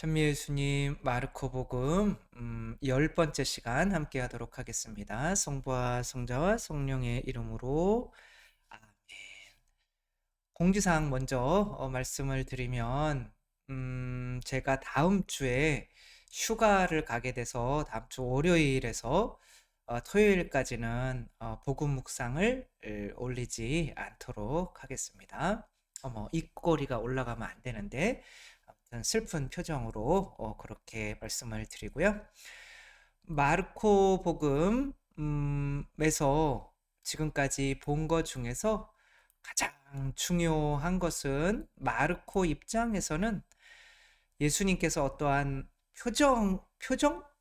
찬미예수님 마르코복음 10번째 시간 함께 하도록 하겠습니다. 성부와 성자와 성령의 이름으로 아멘. 공지사항 먼저 말씀을 드리면 제가 다음 주에 휴가를 가게 돼서 다음 주 월요일에서 토요일까지는 복음 묵상을 올리지 않도록 하겠습니다. 입꼬리가 올라가면 안 되는데 아무튼 슬픈 표정으로 그렇게 말씀을 드리고요. 마르코 복음에서 지금까지 본 것 중에서 가장 중요한 것은 마르코 입장에서는 예수님께서 어떠한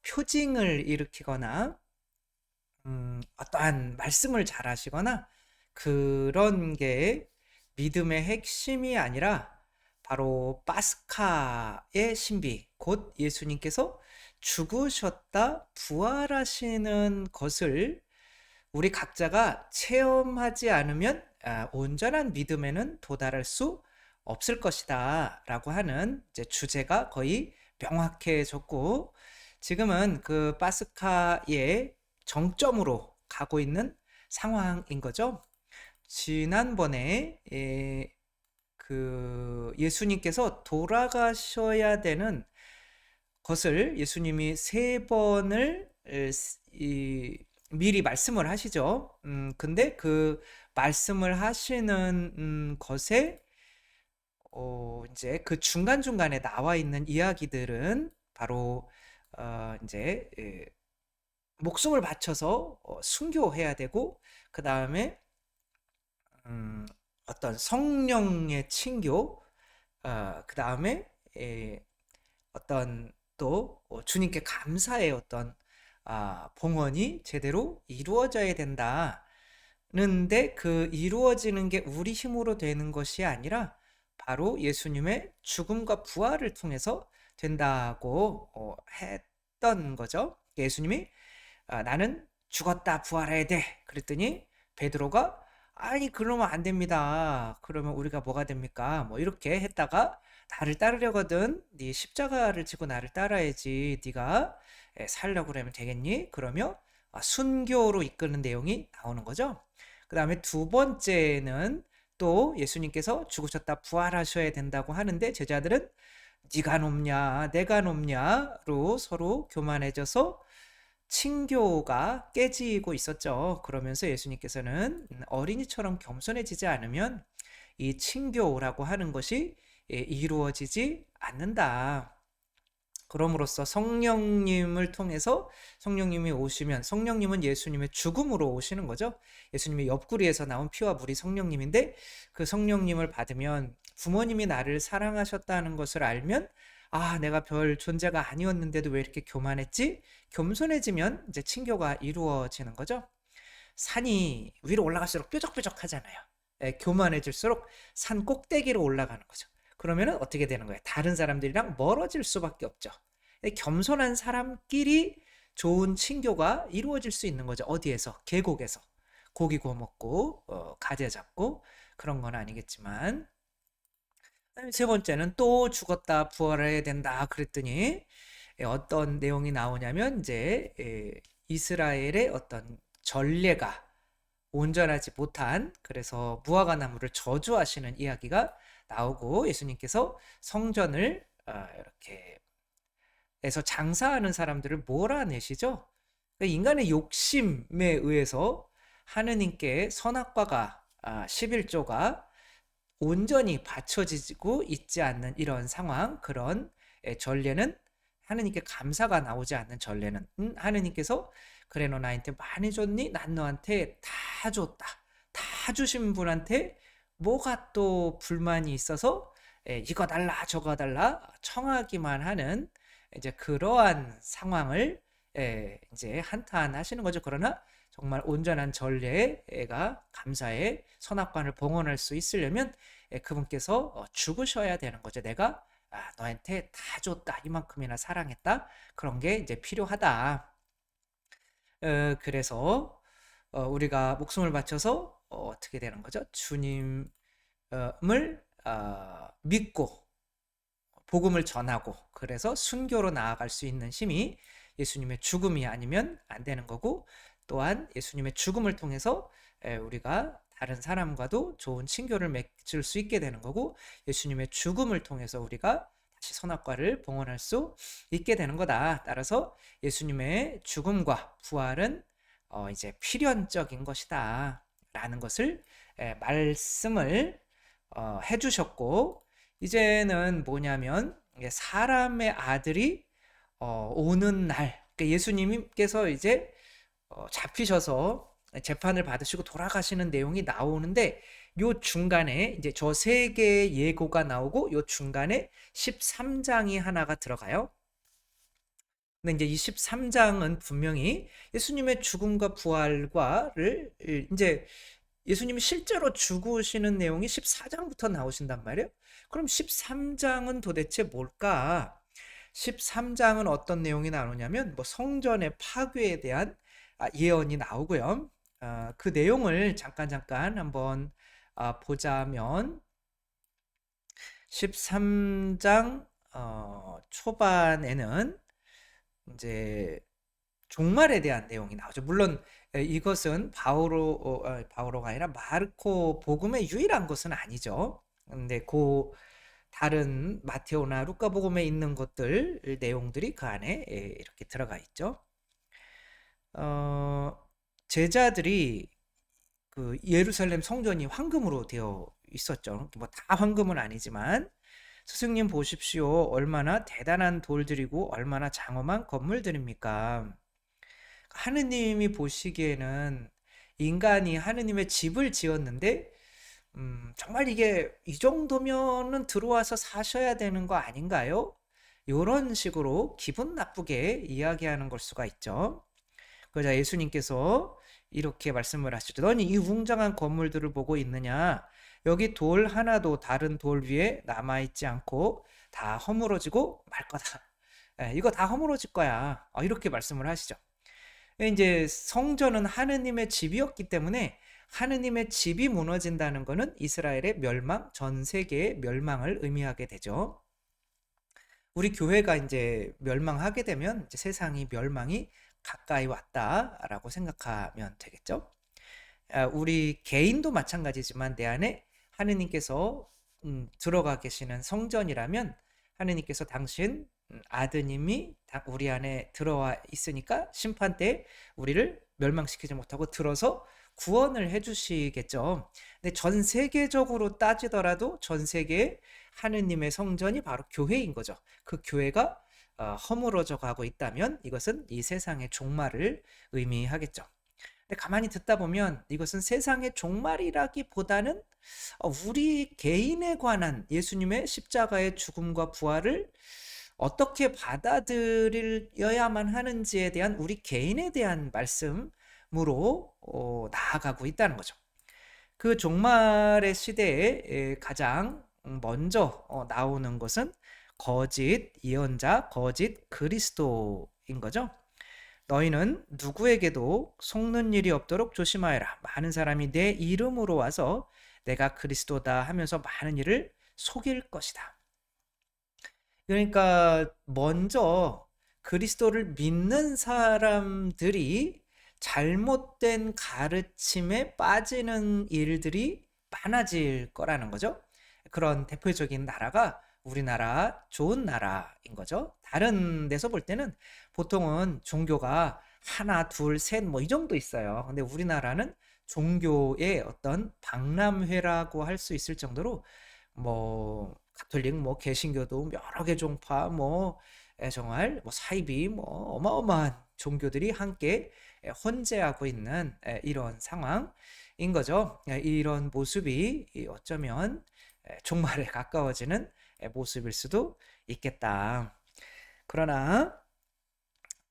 표징을 일으키거나 어떠한 말씀을 잘하시거나 그런 게 믿음의 핵심이 아니라 바로 파스카의 신비, 곧 예수님께서 죽으셨다 부활하시는 것을 우리 각자가 체험하지 않으면 온전한 믿음에는 도달할 수 없을 것이다 라고 하는 이제 주제가 거의 명확해졌고, 지금은 그 파스카의 정점으로 가고 있는 상황인 거죠. 지난번에 그 예수님께서 돌아가셔야 되는 것을 예수님이 3번을 미리 말씀을 하시죠. 근데 그 말씀을 하시는 것에 이제 그 중간중간에 나와 있는 이야기들은 바로 이제 목숨을 바쳐서 순교해야 되고, 그 다음에 어떤 성령의 칭교, 그 다음에 어떤 또 주님께 감사의 어떤 봉헌이 제대로 이루어져야 된다는데, 그 이루어지는 게 우리 힘으로 되는 것이 아니라 바로 예수님의 죽음과 부활을 통해서 된다고 했던 거죠. 예수님이 나는 죽었다 부활해야 돼 그랬더니 베드로가 아니 그러면 안 됩니다. 그러면 우리가 뭐가 됩니까? 뭐 이렇게 했다가 나를 따르려거든 네 십자가를 지고 나를 따라야지 네가 살려고 그러면 되겠니? 그러며 순교로 이끄는 내용이 나오는 거죠. 그 다음에 두 번째는 또 예수님께서 죽으셨다 부활하셔야 된다고 하는데 제자들은 네가 높냐 내가 높냐로 서로 교만해져서 친교가 깨지고 있었죠. 그러면서 예수님께서는 어린이처럼 겸손해지지 않으면 이 친교라고 하는 것이 이루어지지 않는다. 그럼으로써 성령님을 통해서 성령님이 오시면, 성령님은 예수님의 죽음으로 오시는 거죠. 예수님의 옆구리에서 나온 피와 물이 성령님인데, 그 성령님을 받으면 부모님이 나를 사랑하셨다는 것을 알면 내가 별 존재가 아니었는데도 왜 이렇게 교만했지? 겸손해지면 이제 친교가 이루어지는 거죠. 산이 위로 올라갈수록 뾰족뾰족하잖아요. 교만해질수록 산 꼭대기로 올라가는 거죠. 그러면은 어떻게 되는 거예요? 다른 사람들이랑 멀어질 수밖에 없죠. 겸손한 사람끼리 좋은 친교가 이루어질 수 있는 거죠. 어디에서? 계곡에서. 고기 구워 먹고 가재 잡고 그런 건 아니겠지만. 세 번째는 또 죽었다 부활해야 된다 그랬더니 어떤 내용이 나오냐면 이제 이스라엘의 어떤 전례가 온전하지 못한, 그래서 무화과 나무를 저주하시는 이야기가 나오고, 예수님께서 성전을 이렇게 해서 장사하는 사람들을 몰아내시죠. 그러니까 인간의 욕심에 의해서 하느님께 선악과가 11조가 온전히 받쳐지고 있지 않는 이런 상황, 그런 전례는, 하느님께 감사가 나오지 않는 전례는 하느님께서 그래 너 나한테 많이 줬니? 난 너한테 다 줬다. 다 주신 분한테 뭐가 또 불만이 있어서 이거 달라 저거 달라 청하기만 하는 이제 그러한 상황을 이제 한탄하시는 거죠. 그러나 정말 온전한 전례가 감사의 선악관을 봉헌할 수 있으려면 그분께서 죽으셔야 되는 거죠. 내가 너한테 다 줬다, 이만큼이나 사랑했다, 그런 게 이제 필요하다. 그래서 우리가 목숨을 바쳐서 어떻게 되는 거죠? 주님을 믿고 복음을 전하고 그래서 순교로 나아갈 수 있는 힘이 예수님의 죽음이 아니면 안 되는 거고, 또한 예수님의 죽음을 통해서 우리가 다른 사람과도 좋은 친교를 맺을 수 있게 되는 거고, 예수님의 죽음을 통해서 우리가 다시 선악과를 봉헌할 수 있게 되는 거다. 따라서 예수님의 죽음과 부활은 이제 필연적인 것이다 라는 것을 말씀을 해주셨고, 이제는 뭐냐면 사람의 아들이 오는 날, 그러니까 예수님께서 이제 잡히셔서 재판을 받으시고 돌아가시는 내용이 나오는데, 요 중간에 이제 저 세 개의 예고가 나오고 요 중간에 13장이 하나가 들어가요. 근데 이제 이 13장은 분명히 예수님의 죽음과 부활과를 이제 예수님이 실제로 죽으시는 내용이 14장부터 나오신단 말이에요. 그럼 13장은 도대체 뭘까? 13장은 어떤 내용이 나오냐면 뭐 성전의 파괴에 대한 예언이 나오고요. 그 내용을 잠깐 한번 보자면 13장 초반에는 이제 종말에 대한 내용이 나오죠. 물론 이것은 바오로가 아니라 마르코 복음의 유일한 것은 아니죠. 근데 그 다른 마테오나 루카 복음에 있는 것들 내용들이 그 안에 이렇게 들어가 있죠. 제자들이 그 예루살렘 성전이 황금으로 되어 있었죠. 뭐 다 황금은 아니지만, 스승님 보십시오. 얼마나 대단한 돌들이고 얼마나 장엄한 건물들입니까? 하느님이 보시기에는 인간이 하느님의 집을 지었는데 정말 이게 이 정도면은 들어와서 사셔야 되는 거 아닌가요? 이런 식으로 기분 나쁘게 이야기하는 걸 수가 있죠. 그러자 예수님께서 이렇게 말씀을 하시죠. 너는 이 웅장한 건물들을 보고 있느냐? 여기 돌 하나도 다른 돌 위에 남아있지 않고 다 허물어지고 말 거다. 이거 다 허물어질 거야. 이렇게 말씀을 하시죠. 이제 성전은 하느님의 집이었기 때문에 하느님의 집이 무너진다는 것은 이스라엘의 멸망, 전 세계의 멸망을 의미하게 되죠. 우리 교회가 이제 멸망하게 되면 이제 세상이 멸망이 가까이 왔다라고 생각하면 되겠죠. 우리 개인도 마찬가지지만 내 안에 하느님께서 들어가 계시는 성전이라면 하느님께서 당신 아드님이 우리 안에 들어와 있으니까 심판 때 우리를 멸망시키지 못하고 들어서 구원을 해주시겠죠. 근데 전 세계적으로 따지더라도 전 세계의 하느님의 성전이 바로 교회인 거죠. 그 교회가 허물어져 가고 있다면 이것은 이 세상의 종말을 의미하겠죠. 근데 가만히 듣다 보면 이것은 세상의 종말이라기보다는 우리 개인에 관한 예수님의 십자가의 죽음과 부활을 어떻게 받아들여야만 하는지에 대한 우리 개인에 대한 말씀으로 나아가고 있다는 거죠. 그 종말의 시대에 가장 먼저 나오는 것은 거짓 예언자, 거짓 그리스도인 거죠. 너희는 누구에게도 속는 일이 없도록 조심하여라. 많은 사람이 내 이름으로 와서 내가 그리스도다 하면서 많은 일을 속일 것이다. 그러니까 먼저 그리스도를 믿는 사람들이 잘못된 가르침에 빠지는 일들이 많아질 거라는 거죠. 그런 대표적인 나라가 우리나라 좋은 나라인 거죠. 다른 데서 볼 때는 보통은 종교가 하나, 둘, 셋 뭐 이 정도 있어요. 근데 우리나라는 종교의 어떤 박람회라고 할 수 있을 정도로 뭐 가톨릭, 뭐 개신교도 여러 개 종파, 뭐 정말 뭐 사이비, 뭐 어마어마한 종교들이 함께 혼재하고 있는 이런 상황인 거죠. 이런 모습이 어쩌면 종말에 가까워지는 모습일 수도 있겠다. 그러나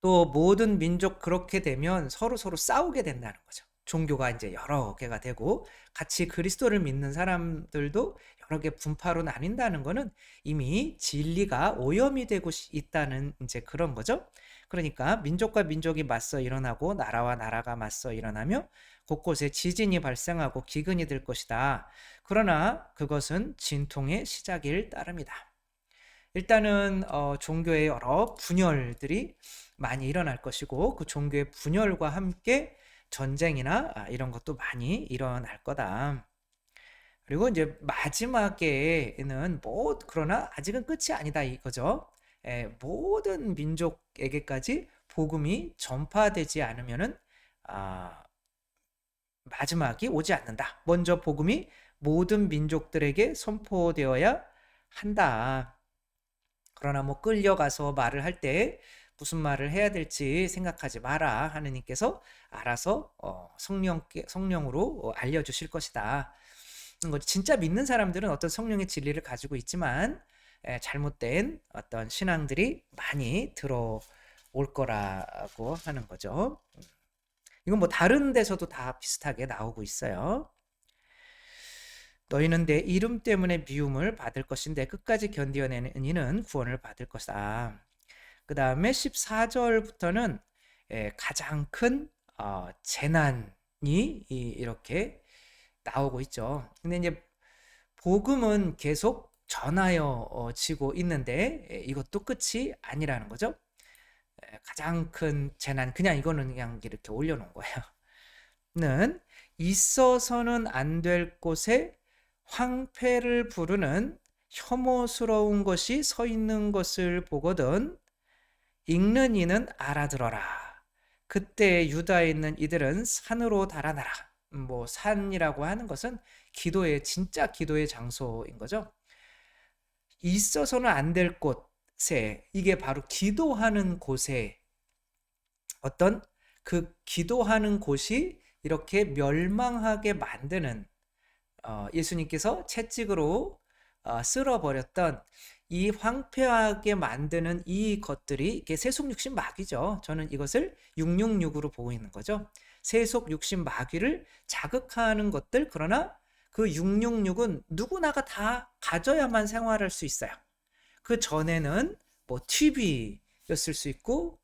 또 모든 민족 그렇게 되면 서로 싸우게 된다는 거죠. 종교가 이제 여러 개가 되고 같이 그리스도를 믿는 사람들도 여러 개 분파로 나뉜다는 거는 이미 진리가 오염이 되고 있다는 이제 그런 거죠. 그러니까 민족과 민족이 맞서 일어나고 나라와 나라가 맞서 일어나며 곳곳에 지진이 발생하고 기근이 될 것이다. 그러나 그것은 진통의 시작일 따름이다. 일단은 종교의 여러 분열들이 많이 일어날 것이고 그 종교의 분열과 함께 전쟁이나 이런 것도 많이 일어날 거다. 그리고 이제 마지막에는 그러나 아직은 끝이 아니다 이거죠. 모든 민족에게까지 복음이 전파되지 않으면은 아, 마지막이 오지 않는다. 먼저 복음이 모든 민족들에게 선포되어야 한다. 그러나 끌려가서 말을 할 때 무슨 말을 해야 될지 생각하지 마라. 하느님께서 알아서 성령으로 알려주실 것이다. 진짜 믿는 사람들은 어떤 성령의 진리를 가지고 있지만 잘못된 어떤 신앙들이 많이 들어올 거라고 하는 거죠. 이건 다른 데서도 다 비슷하게 나오고 있어요. 너희는 내 이름 때문에 미움을 받을 것인데 끝까지 견디어내는 이는 구원을 받을 것이다. 그 다음에 14절부터는 가장 큰 재난이 이렇게 나오고 있죠. 근데 이제 복음은 계속 전하여지고 있는데 이것도 끝이 아니라는 거죠. 가장 큰 재난, 그냥 이거는 그냥 이렇게 올려놓은 거예요. 는 있어서는 안 될 곳에 황폐를 부르는 혐오스러운 것이 서 있는 것을 보거든 읽는 이는 알아들어라. 그때 유다에 있는 이들은 산으로 달아나라. 산이라고 하는 것은 진짜 기도의 장소인 거죠. 있어서는 안 될 곳에, 이게 바로 기도하는 곳에 어떤 그 기도하는 곳이 이렇게 멸망하게 만드는 예수님께서 채찍으로 쓸어버렸던 이 황폐하게 만드는 이 것들이 이게 세속 육신 마귀죠. 저는 이것을 666으로 보고 있는 거죠. 세속 육신 마귀를 자극하는 것들. 그러나 그 666은 누구나가 다 가져야만 생활할 수 있어요. 그 전에는 TV였을 수 있고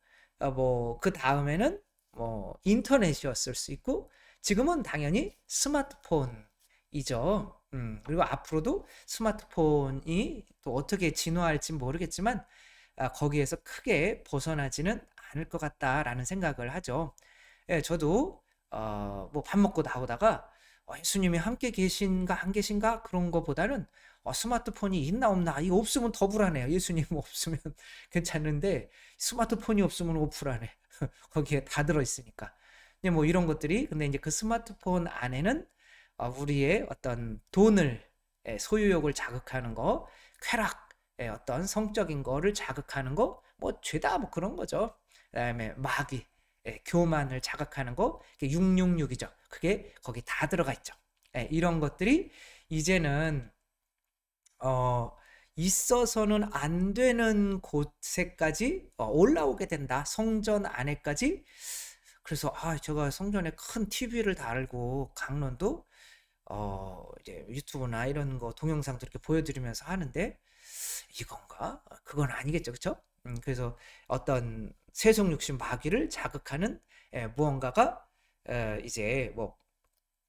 그 다음에는 인터넷이었을 수 있고 지금은 당연히 스마트폰이죠. 그리고 앞으로도 스마트폰이 또 어떻게 진화할지 모르겠지만 거기에서 크게 벗어나지는 않을 것 같다라는 생각을 하죠. 예, 저도 밥 먹고 나오다가 예수님이 함께 계신가 안 계신가 그런 거보다는 스마트폰이 있나 없나, 이거 없으면 더 불안해요. 예수님 없으면 괜찮은데 스마트폰이 없으면 불안해. 거기에 다 들어있으니까. 이런 것들이, 근데 이제 그 스마트폰 안에는 우리의 어떤 돈을, 소유욕을 자극하는 거, 쾌락의 어떤 성적인 거를 자극하는 거, 죄다 그런 거죠. 그다음에 마귀, 교만을 자극하는 거, 666이죠. 그게 거기 다 들어가 있죠. 이런 것들이 이제는 있어서는 안 되는 곳에까지 올라오게 된다. 성전 안에까지. 그래서 제가 성전에 큰 TV를 달고 강론도 이제 유튜브나 이런 거 동영상도 이렇게 보여드리면서 하는데 이건가? 그건 아니겠죠, 그렇죠? 그래서 어떤 세속 육신 마귀를 자극하는 무언가가 이제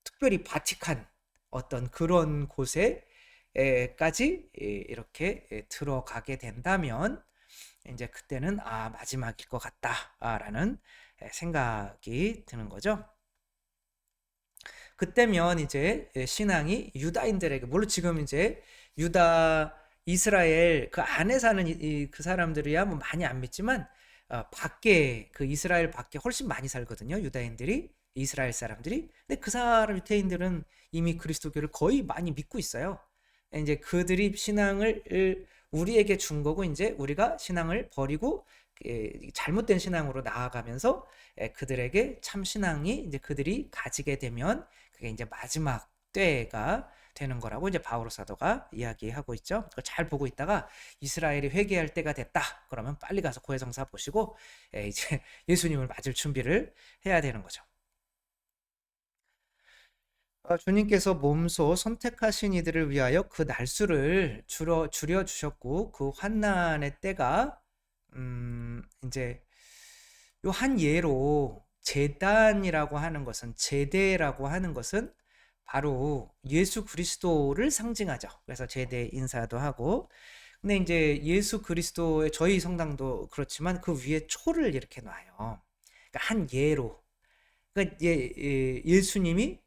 특별히 바티칸 어떤 그런 곳에까지 이렇게 들어가게 된다면 이제 그때는 마지막일 것 같다라는 생각이 드는 거죠. 그때면 이제 신앙이 유다인들에게, 물론 지금 이제 유다, 이스라엘 그 안에 사는 그 사람들이야 많이 안 믿지만 밖에, 그 이스라엘 밖에 훨씬 많이 살거든요. 유다인들이, 이스라엘 사람들이. 근데 그 사람 유대인들은 이미 그리스도교를 거의 많이 믿고 있어요. 이제 그들이 신앙을 우리에게 준 거고 이제 우리가 신앙을 버리고 잘못된 신앙으로 나아가면서 그들에게 참 신앙이 이제 그들이 가지게 되면 그게 이제 마지막 때가 되는 거라고 이제 바오로 사도가 이야기하고 있죠. 그걸 잘 보고 있다가 이스라엘이 회개할 때가 됐다. 그러면 빨리 가서 고해성사 보시고 이제 예수님을 맞을 준비를 해야 되는 거죠. 주님께서 몸소 선택하신 이들을 위하여 그 날수를 줄여 주셨고 그 환난의 때가 이제 요 한 예로 제단이라고 하는 것은, 제대라고 하는 것은 바로 예수 그리스도를 상징하죠. 그래서 제대 인사도 하고, 근데 이제 예수 그리스도의 저희 성당도 그렇지만 그 위에 초를 이렇게 놔요. 그러니까 한 예로. 그러니까 예수님이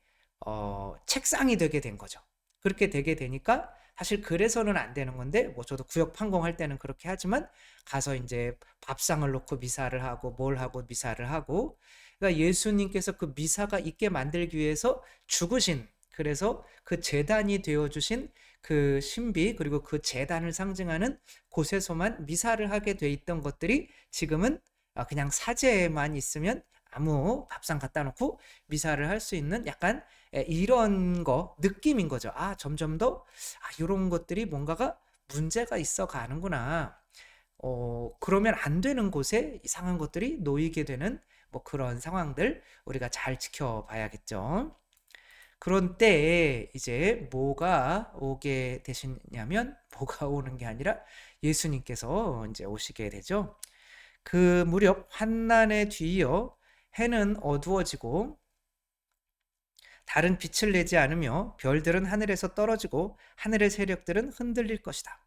책상이 되게 된 거죠. 그렇게 되게 되니까 사실 그래서는 안 되는 건데 뭐 저도 구역 판공할 때는 그렇게 하지만 가서 이제 밥상을 놓고 미사를 하고 뭘 하고 미사를 하고 그러니까 예수님께서 그 미사가 있게 만들기 위해서 죽으신 그래서 그 제단이 되어 주신 그 신비 그리고 그 제단을 상징하는 곳에서만 미사를 하게 돼 있던 것들이 지금은 그냥 사제만 있으면 아무 밥상 갖다 놓고 미사를 할 수 있는 약간 이런 거 느낌인 거죠. 점점 더 이런 것들이 뭔가가 문제가 있어 가는구나. 그러면 안 되는 곳에 이상한 것들이 놓이게 되는 뭐 그런 상황들 우리가 잘 지켜봐야겠죠. 그런 때에 이제 뭐가 오게 되시냐면 뭐가 오는 게 아니라 예수님께서 이제 오시게 되죠. 그 무렵 환난에 뒤이어 해는 어두워지고 달은 빛을 내지 않으며 별들은 하늘에서 떨어지고 하늘의 세력들은 흔들릴 것이다.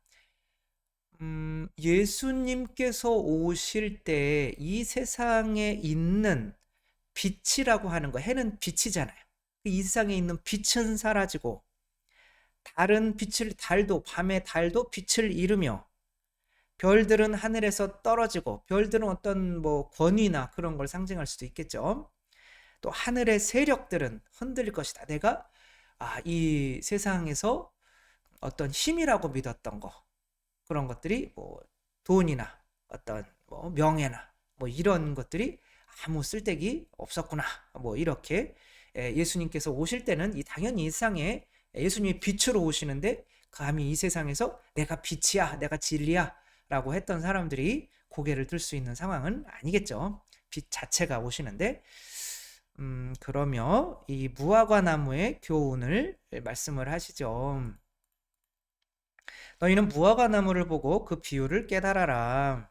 예수님께서 오실 때 이 세상에 있는 빛이라고 하는 거, 해는 빛이잖아요. 이 세상에 있는 빛은 사라지고 달도 밤에 달도 빛을 잃으며 별들은 하늘에서 떨어지고 별들은 어떤 뭐 권위나 그런 걸 상징할 수도 있겠죠. 또 하늘의 세력들은 흔들릴 것이다. 내가 이 세상에서 어떤 힘이라고 믿었던 거 그런 것들이 뭐 돈이나 어떤 뭐 명예나 뭐 이런 것들이 아무 쓸데기 없었구나. 뭐 이렇게 예수님께서 오실 때는 당연히 이 세상에 예수님이 빛으로 오시는데 감히 이 세상에서 내가 빛이야, 내가 진리야 라고 했던 사람들이 고개를 들 수 있는 상황은 아니겠죠. 빛 자체가 오시는데 그러며 이 무화과 나무의 교훈을 말씀을 하시죠. 너희는 무화과 나무를 보고 그 비유를 깨달아라.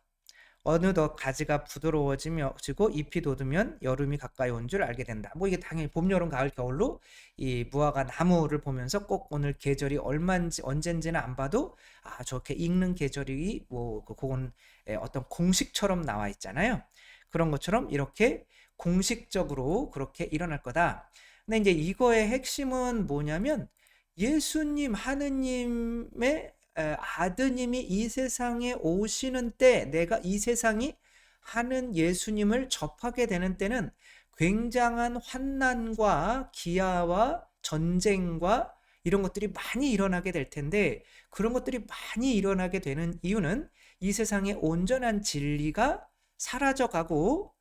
어느덧 가지가 부드러워지고 잎이 돋으면 여름이 가까이 온 줄 알게 된다. 뭐 이게 당연히 봄, 여름, 가을, 겨울로 이 무화과 나무를 보면서 꼭 오늘 계절이 얼마인지 언젠지는 안 봐도 저렇게 익는 계절이 뭐 그건 어떤 공식처럼 나와 있잖아요. 그런 것처럼 이렇게 공식적으로 그렇게 일어날 거다. 근데 이제 이거의 핵심은 뭐냐면 예수님 하느님의 아드님이 이 세상에 오시는 때 내가 이 세상이 하는 예수님을 접하게 되는 때는 굉장한 환난과 기아와 전쟁과 이런 것들이 많이 일어나게 될 텐데 그런 것들이 많이 일어나게 되는 이유는 이 세상의 온전한 진리가 사라져가고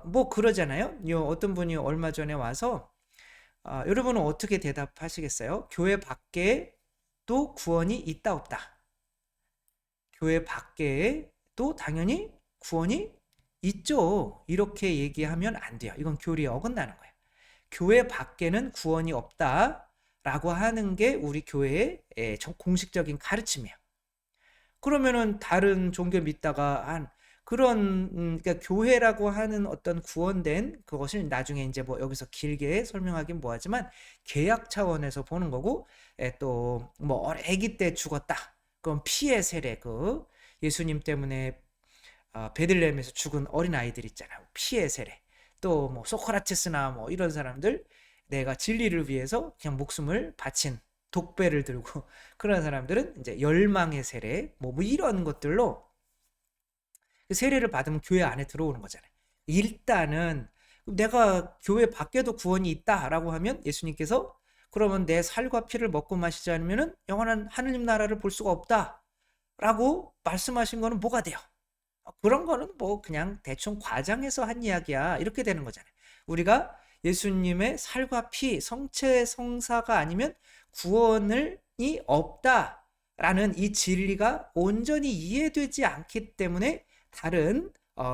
뭐 그러잖아요. 어떤 분이 얼마 전에 와서 여러분은 어떻게 대답하시겠어요? 교회 밖에도 구원이 있다 없다. 교회 밖에도 당연히 구원이 있죠. 이렇게 얘기하면 안 돼요. 이건 교리에 어긋나는 거예요. 교회 밖에는 구원이 없다라고 하는 게 우리 교회의 공식적인 가르침이에요. 그러면은 다른 종교 믿다가 한 그런 그러니까 교회라고 하는 어떤 구원된 그것을 나중에 이제 뭐 여기서 길게 설명하긴 뭐하지만 계약 차원에서 보는 거고 또 뭐 아기 때 죽었다. 그건 피해 세례 그 예수님 때문에 베들레헴에서 죽은 어린 아이들 있잖아요. 피해 세례. 또 뭐 소크라테스나 뭐 이런 사람들 내가 진리를 위해서 그냥 목숨을 바친 독배를 들고 그런 사람들은 이제 열망의 세례 뭐 이런 것들로 세례를 받으면 교회 안에 들어오는 거잖아요. 일단은 내가 교회 밖에도 구원이 있다라고 하면 예수님께서 그러면 내 살과 피를 먹고 마시지 않으면 영원한 하느님 나라를 볼 수가 없다라고 말씀하신 거는 뭐가 돼요? 그런 거는 뭐 그냥 대충 과장해서 한 이야기야 이렇게 되는 거잖아요. 우리가 예수님의 살과 피, 성체, 성사가 아니면 구원이 없다라는 이 진리가 온전히 이해되지 않기 때문에 다른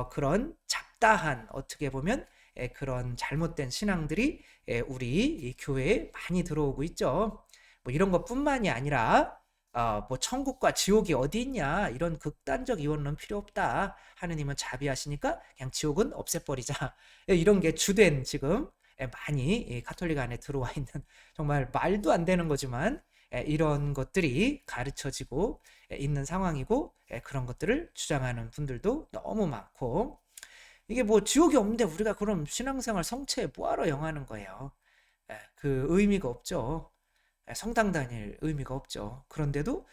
그런 잡다한 어떻게 보면 그런 잘못된 신앙들이 우리 교회에 많이 들어오고 있죠. 뭐 이런 것뿐만이 아니라 뭐 천국과 지옥이 어디 있냐 이런 극단적 이원론 필요 없다. 하느님은 자비하시니까 그냥 지옥은 없애버리자. 이런 게 주된 지금 많이 가톨릭 안에 들어와 있는 정말 말도 안 되는 거지만 이런 것들이 가르쳐지고 있는 상황이고, 그런 것들을 주장하는 분들도 너무 많고, 이게 뭐 지옥이 없는데 우리가 그럼 신앙생활 성체에 뭐하러 영하는 거예요. 그 의미가 없죠. 성당 다닐 의미가 없죠. 그런데도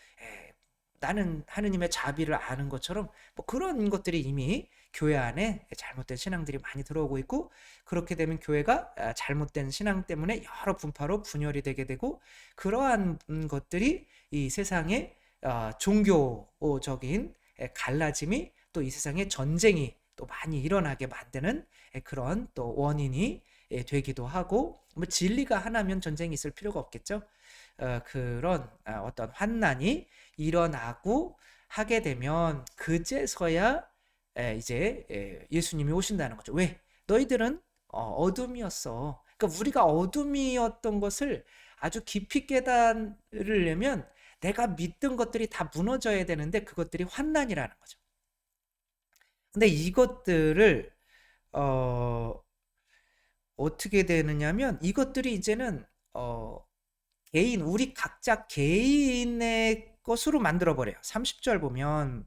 나는 하느님의 자비를 아는 것처럼 뭐 그런 것들이 이미 교회 안에 잘못된 신앙들이 많이 들어오고 있고, 그렇게 되면 교회가 잘못된 신앙 때문에 여러 분파로 분열이 되게 되고, 그러한 것들이 이 세상의 종교적인 갈라짐이, 또 이 세상에 전쟁이 또 많이 일어나게 만드는 그런 또 원인이 되기도 하고, 뭐 진리가 하나면 전쟁이 있을 필요가 없겠죠. 그런 어떤 환난이 일어나고 하게 되면 그제서야 이제 예수님이 오신다는 거죠. 왜? 너희들은 어둠이었어. 그러니까 우리가 어둠이었던 것을 아주 깊이 깨달으려면 내가 믿던 것들이 다 무너져야 되는데, 그것들이 환난이라는 거죠. 근데 이것들을 어, 어떻게 되느냐면, 이것들이 이제는 우리 각자 개인의 것으로 만들어 버려요. 30절 보면,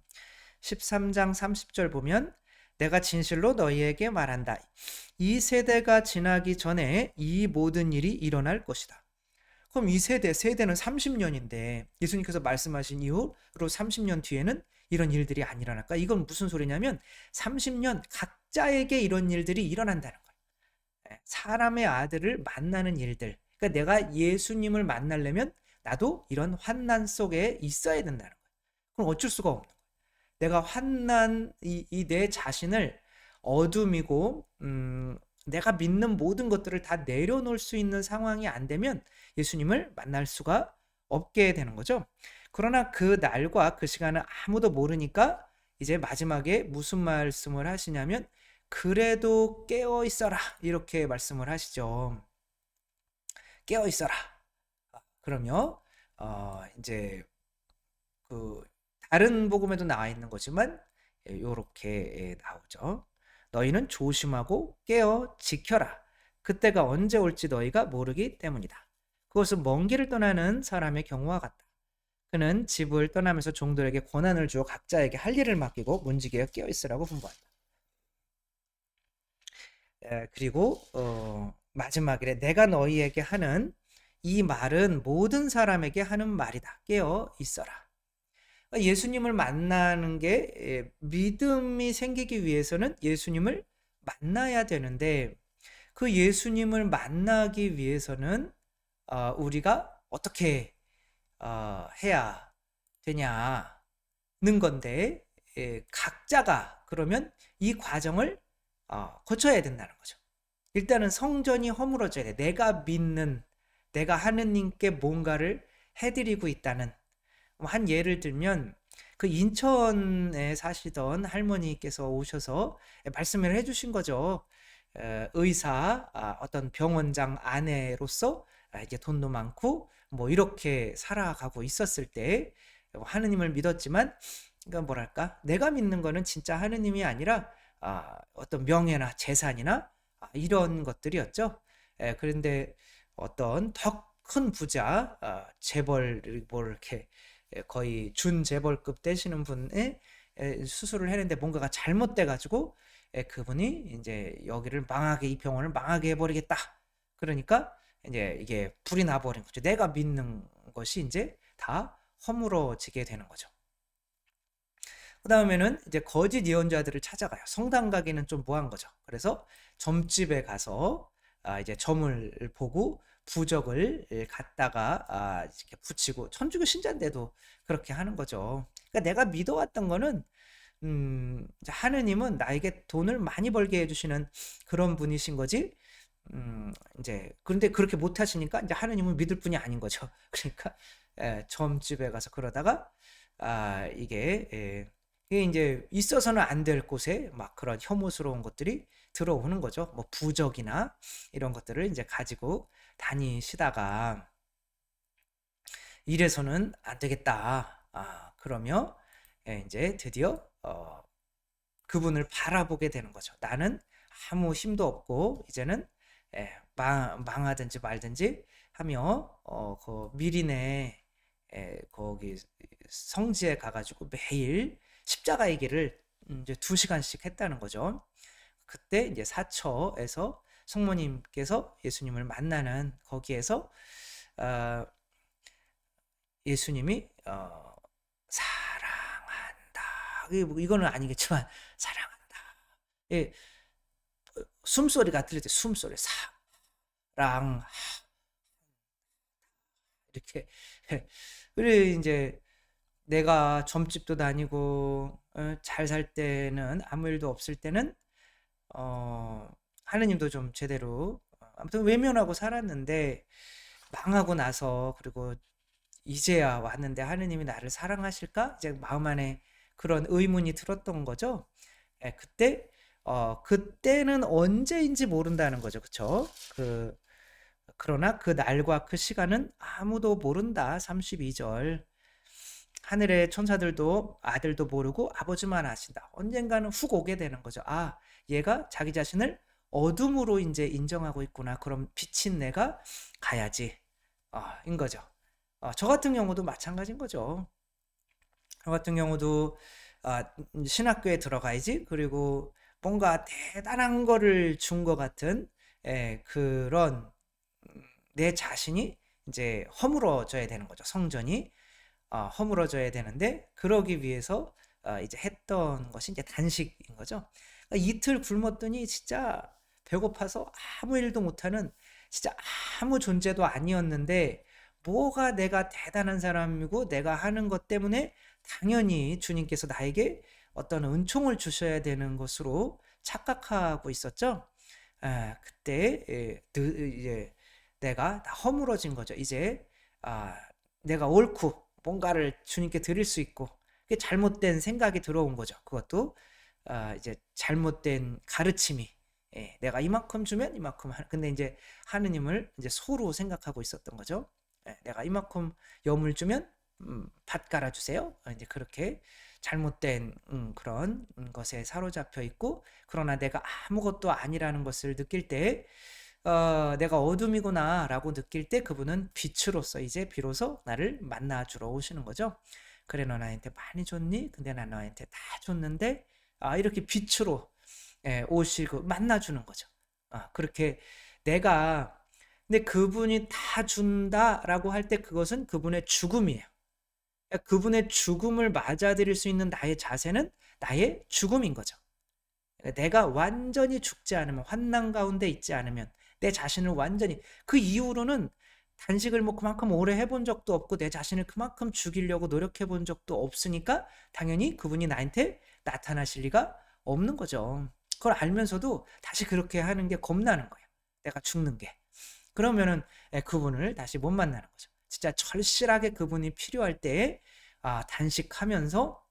13장 30절 보면, 내가 진실로 너희에게 말한다. 이 세대가 지나기 전에 이 모든 일이 일어날 것이다. 그럼 이 세대는 30년인데 예수님께서 말씀하신 이후로 30년 뒤에는 이런 일들이 안 일어날까? 이건 무슨 소리냐면 30년 각자에게 이런 일들이 일어난다는 거예요. 사람의 아들을 만나는 일들. 그러니까 내가 예수님을 만나려면 나도 이런 환난 속에 있어야 된다는 거예요. 그럼 어쩔 수가 없는 거예요. 내가 환난 내 자신을 어둠이고 내가 믿는 모든 것들을 다 내려놓을 수 있는 상황이 안 되면 예수님을 만날 수가 없게 되는 거죠. 그러나 그 날과 그 시간은 아무도 모르니까 이제 마지막에 무슨 말씀을 하시냐면, 그래도 깨어 있어라, 이렇게 말씀을 하시죠. 깨어 있어라. 그러면 이제 그 다른 복음에도 나와 있는 거지만 요렇게 나오죠. 너희는 조심하고 깨어 지켜라. 그때가 언제 올지 너희가 모르기 때문이다. 그것은 먼 길을 떠나는 사람의 경우와 같다. 그는 집을 떠나면서 종들에게 권한을 주어 각자에게 할 일을 맡기고 문지기에 깨어 있으라고 분부한다. 그리고 마지막에 내가 너희에게 하는 이 말은 모든 사람에게 하는 말이다. 깨어 있어라. 예수님을 만나는 게, 믿음이 생기기 위해서는 예수님을 만나야 되는데, 그 예수님을 만나기 위해서는 우리가 어떻게 해야 되냐는 건데, 각자가 그러면 이 과정을 거쳐야 된다는 거죠. 일단은 성전이 허물어져야 돼. 내가 하느님께 뭔가를 해드리고 있다는. 한 예를 들면, 그 인천에 사시던 할머니께서 오셔서 말씀을 해주신 거죠. 의사, 어떤 병원장 아내로서 이제 돈도 많고 뭐 이렇게 살아가고 있었을 때 하느님을 믿었지만, 그러니까 뭐랄까, 내가 믿는 거는 진짜 하느님이 아니라 어떤 명예나 재산이나 이런 것들이었죠. 그런데 어떤 더 큰 부자, 재벌, 뭐 이렇게 거의 준재벌급 되시는 분의 수술을 했는데 뭔가가 잘못돼 가지고 그분이 이제 여기를 망하게, 이 병원을 망하게 해버리겠다. 그러니까 이제 이게 불이 나버린 거죠. 내가 믿는 것이 이제 다 허물어지게 되는 거죠. 그 다음에는 이제 거짓 예언자들을 찾아가요. 성당 가기는 좀 뭐한 거죠. 그래서 점집에 가서 이제 점을 보고 부적을 갖다가 이렇게 붙이고, 천주교 신자인데도 그렇게 하는 거죠. 그러니까 내가 믿어왔던 거는 하느님은 나에게 돈을 많이 벌게 해주시는 그런 분이신 거지. 이제 그런데 그렇게 못 하시니까 이제 하느님은 믿을 분이 아닌 거죠. 그러니까 점집에 가서 그러다가 이게 이제 있어서는 안 될 곳에 막 그런 혐오스러운 것들이 들어오는 거죠. 뭐 부적이나 이런 것들을 이제 가지고 다니시다가 이래서는 안 되겠다. 그러며 이제 드디어 그분을 바라보게 되는 거죠. 나는 아무 힘도 없고 이제는 망하든지 말든지 하며 그 미리네 거기 성지에 가가지고 매일 십자가의 길을 이제 2시간씩 했다는 거죠. 그때 이제 사처에서 성모님께서 예수님을 만나는 거기에서 어, 예수님이 사랑한다. 이거는 아니겠지만 사랑한다. 예, 숨소리가 들릴 때 숨소리 사랑 이렇게 그래 이제 내가 점집도 다니고 잘 살 때는 아무 일도 없을 때는 어, 하느님도 좀 제대로 아무튼 외면하고 살았는데 망하고 나서 그리고 이제야 왔는데 하느님이 나를 사랑하실까? 이제 마음 안에 그런 의문이 들었던 거죠. 예, 그때는 언제인지 모른다는 거죠. 그쵸? 그러나 그 날과 그 시간은 아무도 모른다. 32절. 하늘의 천사들도 아들도 모르고 아버지만 아신다. 언젠가는 훅 오게 되는 거죠. 아, 얘가 자기 자신을 어둠으로 이제 인정하고 있구나. 그럼 빛인 내가 가야지. 인 거죠. 저 같은 경우도 마찬가지인 거죠. 저 같은 경우도 신학교에 들어가야지. 그리고 뭔가 대단한 거를 준 것 같은 그런 내 자신이 이제 허물어져야 되는 거죠. 성전이 허물어져야 되는데 그러기 위해서 이제 했던 것이 이제 단식인 거죠. 그러니까 이틀 굶었더니 진짜 배고파서 아무 일도 못하는 진짜 아무 존재도 아니었는데 뭐가 내가 대단한 사람이고 내가 하는 것 때문에 당연히 주님께서 나에게 어떤 은총을 주셔야 되는 것으로 착각하고 있었죠. 그때 이제 내가 다 허물어진 거죠. 이제 내가 옳고 뭔가를 주님께 드릴 수 있고 그게 잘못된 생각이 들어온 거죠. 그것도 이제 잘못된 가르침이 내가 이만큼 주면 이만큼 근데 이제 하느님을 이제 소로 생각하고 있었던 거죠. 내가 이만큼 염을 주면 밭 깔아 주세요. 이제 그렇게 잘못된 그런 것에 사로잡혀 있고 그러나 내가 아무것도 아니라는 것을 느낄 때 내가 어둠이구나라고 느낄 때 그분은 빛으로서 이제 비로소 나를 만나주러 오시는 거죠. 그래 너 나한테 많이 줬니? 근데 난 너한테 다 줬는데 이렇게 빛으로 오시고 만나주는 거죠. 그렇게 내가 근데 그분이 다 준다라고 할 때 그것은 그분의 죽음이에요. 그러니까 그분의 죽음을 맞아들일 수 있는 나의 자세는 나의 죽음인 거죠. 그러니까 내가 완전히 죽지 않으면 환난 가운데 있지 않으면 내 자신을 완전히 그 이후로는 단식을 뭐 그만큼 오래 해본 적도 없고 내 자신을 그만큼 죽이려고 노력해 본 적도 없으니까 당연히 그분이 나한테 나타나실 리가 없는 거죠. 그걸 알면서도 다시 그렇게 하는 게 겁나는 거예요. 내가 죽는 게. 그러면은 그분을 다시 못 만나는 거죠. 진짜 절실하게 그분이 필요할 때에 단식하면서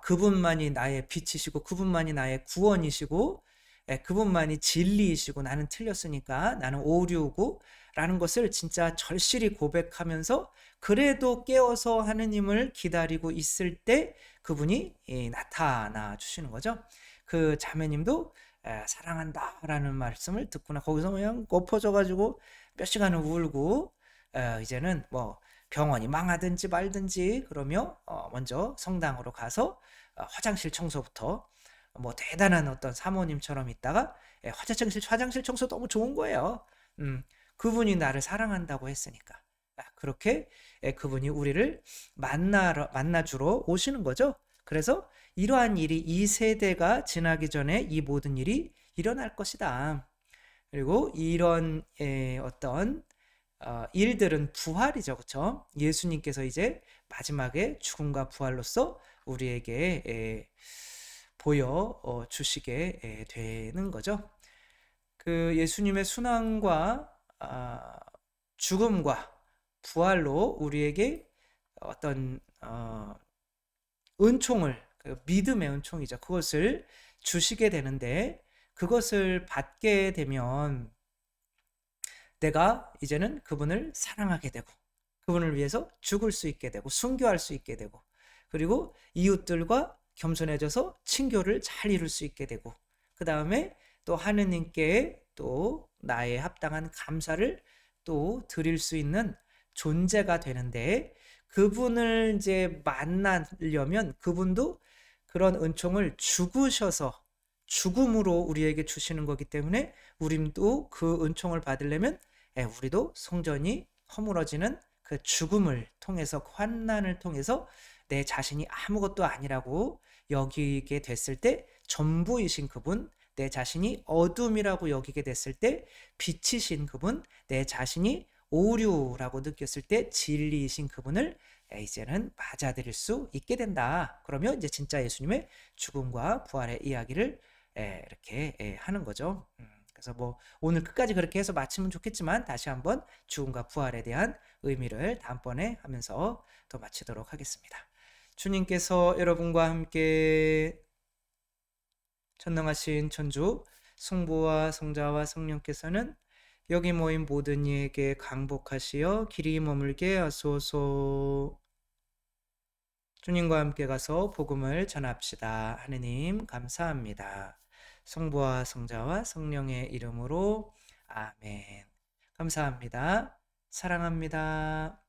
그분만이 나의 빛이시고 그분만이 나의 구원이시고 그분만이 진리이시고 나는 틀렸으니까 나는 오류고 라는 것을 진짜 절실히 고백하면서 그래도 깨어서 하느님을 기다리고 있을 때 그분이 나타나 주시는 거죠. 그 자매님도 사랑한다 라는 말씀을 듣구나 거기서 그냥 엎어져 가지고 몇 시간을 울고 이제는 뭐 병원이 망하든지 말든지 그러며 먼저 성당으로 가서 화장실 청소부터 뭐 대단한 어떤 사모님처럼 있다가 화장실 청소 너무 좋은 거예요. 그분이 나를 사랑한다고 했으니까 그렇게 그분이 우리를 만나주러 오시는 거죠. 그래서 이러한 일이 이 세대가 지나기 전에 이 모든 일이 일어날 것이다. 그리고 이런 어떤 일들은 부활이죠. 그렇죠? 예수님께서 이제 마지막에 죽음과 부활로서 우리에게 보여 주시게 되는 거죠. 그 예수님의 순환과 죽음과 부활로 우리에게 어떤 은총을 그 믿음의 은총이죠. 그것을 주시게 되는데 그것을 받게 되면 내가 이제는 그분을 사랑하게 되고 그분을 위해서 죽을 수 있게 되고 순교할 수 있게 되고 그리고 이웃들과 겸손해져서 친교를 잘 이룰 수 있게 되고 그 다음에 또 하느님께 또 나의 합당한 감사를 또 드릴 수 있는 존재가 되는데 그분을 이제 만나려면 그분도 그런 은총을 죽으셔서 죽음으로 우리에게 주시는 거기 때문에 우리도 그 은총을 받으려면 우리도 성전이 허물어지는 그 죽음을 통해서 환난을 통해서 내 자신이 아무것도 아니라고 여기게 됐을 때 전부이신 그분, 내 자신이 어둠이라고 여기게 됐을 때 빛이신 그분, 내 자신이 오류라고 느꼈을 때 진리이신 그분을 이제는 맞아들일 수 있게 된다. 그러면 이제 진짜 예수님의 죽음과 부활의 이야기를 이렇게 하는 거죠. 그래서 뭐 오늘 끝까지 그렇게 해서 마치면 좋겠지만 다시 한번 죽음과 부활에 대한 의미를 다음번에 하면서 더 마치도록 하겠습니다. 주님께서 여러분과 함께 전능하신 천주 성부와 성자와 성령께서는 여기 모인 모든 이에게 강복하시어 길이 머물게 하소서. 주님과 함께 가서 복음을 전합시다. 하느님 감사합니다. 성부와 성자와 성령의 이름으로 아멘. 감사합니다. 사랑합니다.